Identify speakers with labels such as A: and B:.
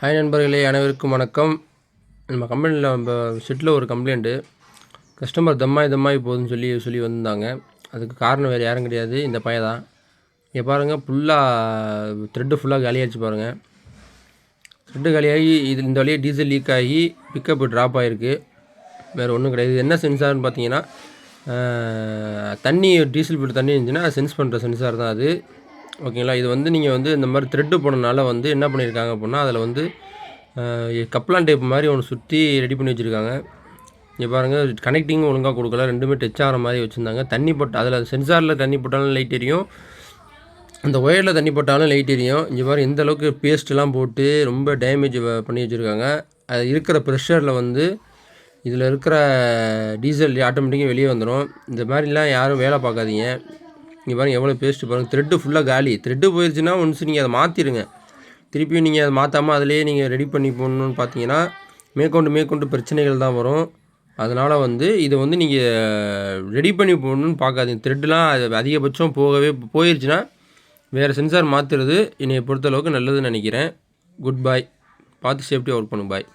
A: Hi நண்பர்களே, அனைவருக்கும் வணக்கம். நம்ம கம்பெனியில் நம்ம செட்டில் ஒரு கம்ப்ளைண்ட்டு. கஸ்டமர் தம்மாய் போகுதுன்னு சொல்லி வந்திருந்தாங்க. அதுக்கு காரணம் வேறு யாரும் கிடையாது, இந்த பையன் தான். இங்கே பாருங்கள், த்ரெட்டு ஃபுல்லாக காலியாகிடுச்சு பாருங்கள். த்ரெட்டு காலியாகி இந்த வழியாக டீசல் லீக் ஆகி பிக்கப்பு ட்ராப் ஆகிருக்கு. வேறு ஒன்றும் கிடையாது. இது என்ன சென்சார்னு பார்த்தீங்கன்னா, டீசல் ஃபில்டர் தண்ணி இருந்துச்சுன்னா சென்ஸ் பண்ணுற சென்சார் தான் அது. ஓகேங்களா. இது நீங்கள் இந்த மாதிரி த்ரெட்டு போனனால என்ன பண்ணியிருக்காங்க அப்படின்னா, அதில் கப்ளான் டேப் மாதிரி ஒன்று சுற்றி ரெடி பண்ணி வச்சுருக்காங்க. இங்கே பாருங்கள், கனெக்டிங்கும் ஒழுங்காக கொடுக்கல, ரெண்டுமே டச் ஆகிற மாதிரி வச்சுருந்தாங்க. தண்ணி போட்டு அதில் சென்சாரில் தண்ணி போட்டாலும் லைட் எரியும், அந்த ஒயரில் தண்ணி போட்டாலும் லைட் எரியும். இங்கே பாருங்கள், எந்த அளவுக்கு பேஸ்ட்லாம் போட்டு ரொம்ப டேமேஜ் பண்ணி வச்சுருக்காங்க. அது இருக்கிற ப்ரெஷரில் இதில் இருக்கிற டீசல் ஆட்டோமேட்டிக்காக வெளியே வந்துடும். இந்த மாதிரிலாம் யாரும் வேலை பார்க்காதீங்க. இங்கே பாருங்கள், எவ்வளோ பேஸ்ட்டு பாருங்கள். த்ரெட்டு ஃபுல்லாக காலி. த்ரெட்டு போயிடுச்சுன்னா ஒன்ஸ் நீங்கள் அதை மாற்றிடுங்க. திருப்பியும் நீங்கள் அதை மாற்றாமல் அதிலேயே நீங்கள் ரெடி பண்ணி போடணுன்னு பார்த்தீங்கன்னா மேற்கொண்டு பிரச்சனைகள் தான் வரும். அதனால் இதை நீங்கள் ரெடி பண்ணி போடணுன்னு பார்க்காதீங்க. த்ரெட்டுலாம் அது அதிகபட்சம் போயிடுச்சுன்னா வேறு சென்சார் மாற்றுறது என்னை பொறுத்தளவுக்கு நல்லதுன்னு நினைக்கிறேன். குட் பாய். பார்த்து சேஃப்டியாக ஒர்க் பண்ணுங்க. பாய்.